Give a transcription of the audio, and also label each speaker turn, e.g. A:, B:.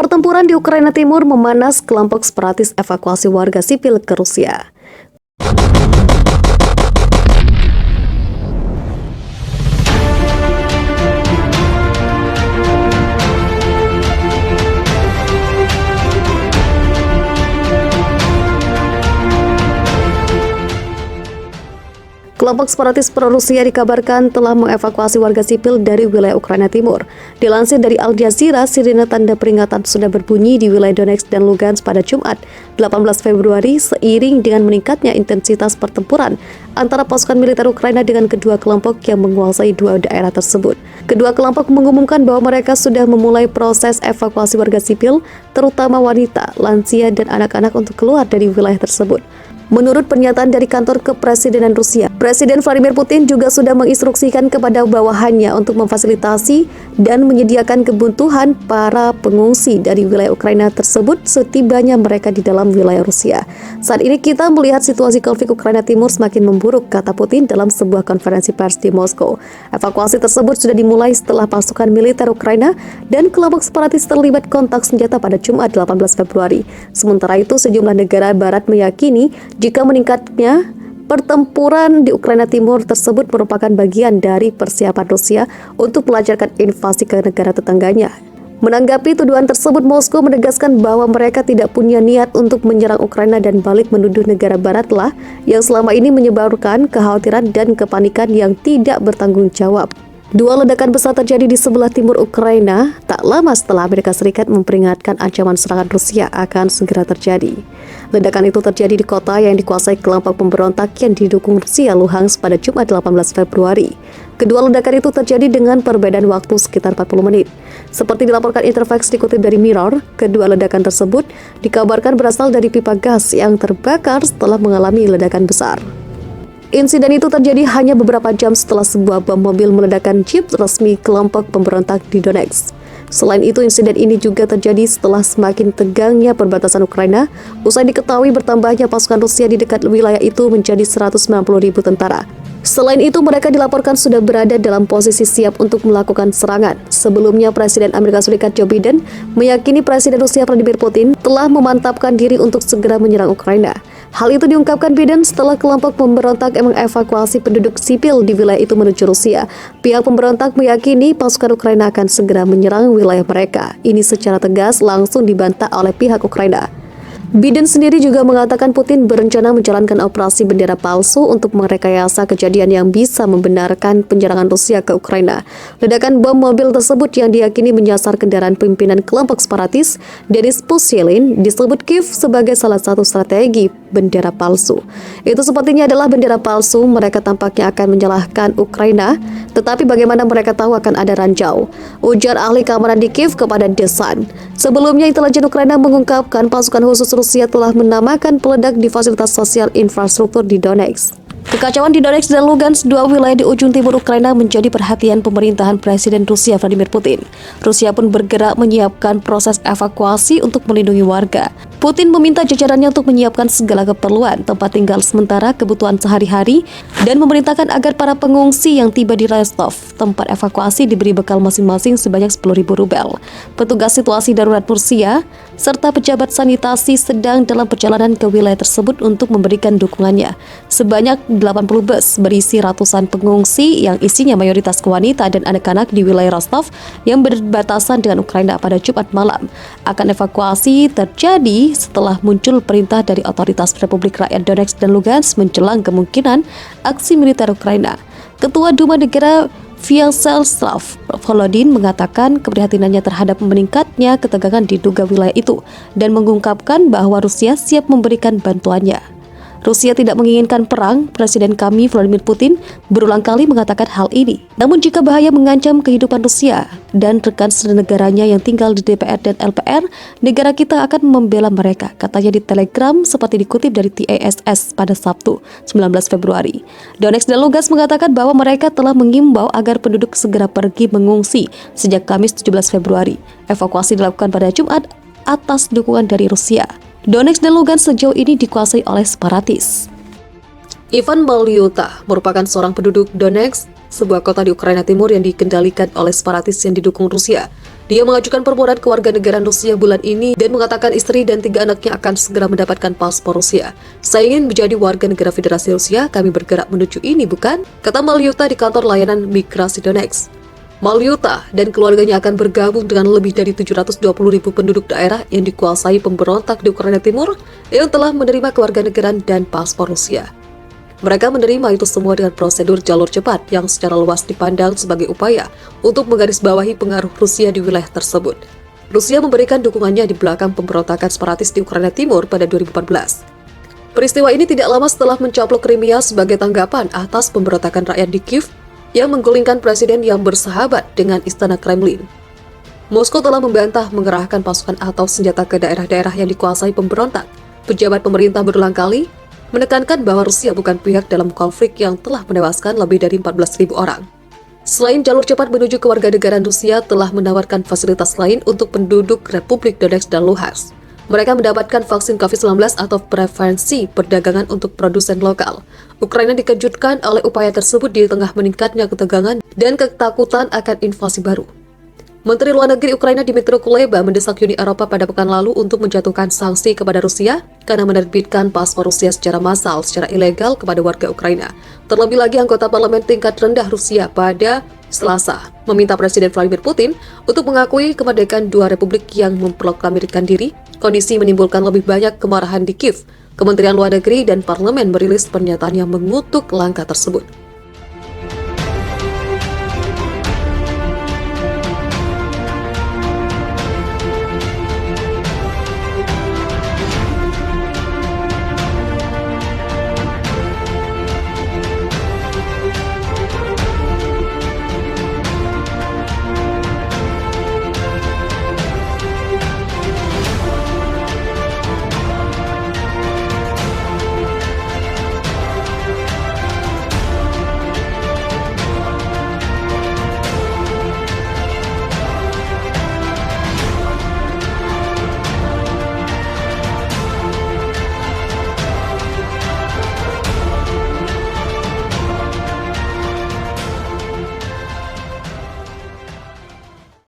A: Pertempuran di Ukraina Timur memanas, kelompok separatis evakuasi warga sipil ke Rusia. Kelompok separatis pro-Rusia dikabarkan telah mengevakuasi warga sipil dari wilayah Ukraina Timur. Dilansir dari Al Jazeera, sirine tanda peringatan sudah berbunyi di wilayah Donetsk dan Lugansk pada Jumat, 18 Februari, seiring dengan meningkatnya intensitas pertempuran antara pasukan militer Ukraina dengan kedua kelompok yang menguasai dua daerah tersebut. Kedua kelompok mengumumkan bahwa mereka sudah memulai proses evakuasi warga sipil, terutama wanita, lansia, dan anak-anak untuk keluar dari wilayah tersebut. Menurut pernyataan dari kantor kepresidenan Rusia, Presiden Vladimir Putin juga sudah menginstruksikan kepada bawahannya untuk memfasilitasi dan menyediakan kebutuhan para pengungsi dari wilayah Ukraina tersebut setibanya mereka di dalam wilayah Rusia. Saat ini kita melihat situasi konflik Ukraina Timur semakin memburuk, kata Putin dalam sebuah konferensi pers di Moskow. Evakuasi tersebut sudah dimulai setelah pasukan militer Ukraina dan kelompok separatis terlibat kontak senjata pada Jumat 18 Februari. Sementara itu, sejumlah negara barat meyakini jika meningkatnya pertempuran di Ukraina Timur tersebut merupakan bagian dari persiapan Rusia untuk melancarkan invasi ke negara tetangganya. Menanggapi tuduhan tersebut, Moskow menegaskan bahwa mereka tidak punya niat untuk menyerang Ukraina dan balik menuduh negara barat lah yang selama ini menyebarkan kekhawatiran dan kepanikan yang tidak bertanggung jawab. Dua ledakan besar terjadi di sebelah timur Ukraina tak lama setelah Amerika Serikat memperingatkan ancaman serangan Rusia akan segera terjadi. Ledakan itu terjadi di kota yang dikuasai kelompok pemberontak yang didukung Rusia, Luhansk, pada Jumat 18 Februari. Kedua ledakan itu terjadi dengan perbedaan waktu sekitar 40 menit. Seperti dilaporkan Interfax dikutip dari Mirror, kedua ledakan tersebut dikabarkan berasal dari pipa gas yang terbakar setelah mengalami ledakan besar. Insiden itu terjadi hanya beberapa jam setelah sebuah bom mobil meledakkan jeep resmi kelompok pemberontak di Donetsk. Selain itu, insiden ini juga terjadi setelah semakin tegangnya perbatasan Ukraina, usai diketahui bertambahnya pasukan Rusia di dekat wilayah itu menjadi 190.000 tentara. Selain itu, mereka dilaporkan sudah berada dalam posisi siap untuk melakukan serangan. Sebelumnya, Presiden Amerika Serikat Joe Biden meyakini Presiden Rusia Vladimir Putin telah memantapkan diri untuk segera menyerang Ukraina. Hal itu diungkapkan Biden setelah kelompok pemberontak mengevakuasi penduduk sipil di wilayah itu menuju Rusia. Pihak pemberontak meyakini pasukan Ukraina akan segera menyerang wilayah mereka. Ini secara tegas langsung dibantah oleh pihak Ukraina. Biden sendiri juga mengatakan Putin berencana menjalankan operasi bendera palsu untuk merekayasa kejadian yang bisa membenarkan penyerangan Rusia ke Ukraina. Ledakan bom mobil tersebut yang diyakini menyasar kendaraan pimpinan kelompok separatis, Denis Pushilin, disebut Kiev sebagai salah satu strategi bendera palsu. Itu sepertinya adalah bendera palsu, mereka tampaknya akan menyalahkan Ukraina, tetapi bagaimana mereka tahu akan ada ranjau, ujar ahli keamanan di Kiev kepada The Sun. Sebelumnya, intelijen Ukraina mengungkapkan pasukan khusus Rusia telah menamakan peledak di fasilitas sosial infrastruktur di Donetsk. Kekacauan di Donetsk dan Lugansk, dua wilayah di ujung timur Ukraina, menjadi perhatian pemerintahan Presiden Rusia Vladimir Putin. Rusia pun bergerak menyiapkan proses evakuasi untuk melindungi warga. Putin meminta jajarannya untuk menyiapkan segala keperluan, tempat tinggal sementara, kebutuhan sehari-hari, dan memerintahkan agar para pengungsi yang tiba di Rostov, tempat evakuasi, diberi bekal masing-masing sebanyak 10.000 rubel. Petugas situasi darurat Rusia serta pejabat sanitasi sedang dalam perjalanan ke wilayah tersebut untuk memberikan dukungannya. Sebanyak 80 bus berisi ratusan pengungsi yang isinya mayoritas wanita dan anak-anak di wilayah Rostov yang berbatasan dengan Ukraina pada Jumat malam. Akan evakuasi terjadi setelah muncul perintah dari otoritas Republik Rakyat Donetsk dan Lugansk menjelang kemungkinan aksi militer Ukraina. Ketua Duma Negara Vyacheslav Volodin mengatakan keprihatinannya terhadap meningkatnya ketegangan di duga wilayah itu dan mengungkapkan bahwa Rusia siap memberikan bantuannya. Rusia tidak menginginkan perang, Presiden kami Vladimir Putin berulang kali mengatakan hal ini. Namun jika bahaya mengancam kehidupan Rusia dan rekan senegaranya yang tinggal di DPR dan LPR, negara kita akan membela mereka, katanya di Telegram seperti dikutip dari TASS pada Sabtu, 19 Februari. Donetsk dan Lugansk mengatakan bahwa mereka telah mengimbau agar penduduk segera pergi mengungsi sejak Kamis 17 Februari. Evakuasi dilakukan pada Jumat atas dukungan dari Rusia. Donetsk dan Lugansk sejauh ini dikuasai oleh separatis. Ivan Malyuta merupakan seorang penduduk Donetsk, sebuah kota di Ukraina Timur yang dikendalikan oleh separatis yang didukung Rusia. Dia mengajukan permohonan kewarganegaraan Rusia bulan ini dan mengatakan istri dan 3 anaknya akan segera mendapatkan paspor Rusia. Saya ingin menjadi warga negara Federasi Rusia, kami bergerak menuju ini bukan? Kata Malyuta di kantor layanan migrasi Donetsk. Malyuta dan keluarganya akan bergabung dengan lebih dari 720.000 penduduk daerah yang dikuasai pemberontak di Ukraina Timur yang telah menerima kewarganegaraan dan paspor Rusia. Mereka menerima itu semua dengan prosedur jalur cepat yang secara luas dipandang sebagai upaya untuk menggarisbawahi pengaruh Rusia di wilayah tersebut. Rusia memberikan dukungannya di belakang pemberontakan separatis di Ukraina Timur pada 2014. Peristiwa ini tidak lama setelah mencaplok Crimea sebagai tanggapan atas pemberontakan rakyat di Kiev yang menggulingkan presiden yang bersahabat dengan istana Kremlin. Moskow telah membantah mengerahkan pasukan atau senjata ke daerah-daerah yang dikuasai pemberontak. Pejabat pemerintah berulang kali menekankan bahwa Rusia bukan pihak dalam konflik yang telah menewaskan lebih dari 14.000 orang. Selain jalur cepat menuju kewarganegaraan, Rusia telah menawarkan fasilitas lain untuk penduduk Republik Donetsk dan Luhansk. Mereka mendapatkan vaksin COVID-19 atau preferensi perdagangan untuk produsen lokal. Ukraina dikejutkan oleh upaya tersebut di tengah meningkatnya ketegangan dan ketakutan akan invasi baru. Menteri Luar Negeri Ukraina Dmytro Kuleba mendesak Uni Eropa pada pekan lalu untuk menjatuhkan sanksi kepada Rusia karena menerbitkan paspor Rusia secara massal secara ilegal kepada warga Ukraina. Terlebih lagi, anggota parlemen tingkat rendah Rusia pada Selasa meminta Presiden Vladimir Putin untuk mengakui kemerdekaan dua republik yang memproklamirkan diri. Kondisi menimbulkan lebih banyak kemarahan di Kiev. Kementerian Luar Negeri dan parlemen merilis pernyataan yang mengutuk langkah tersebut.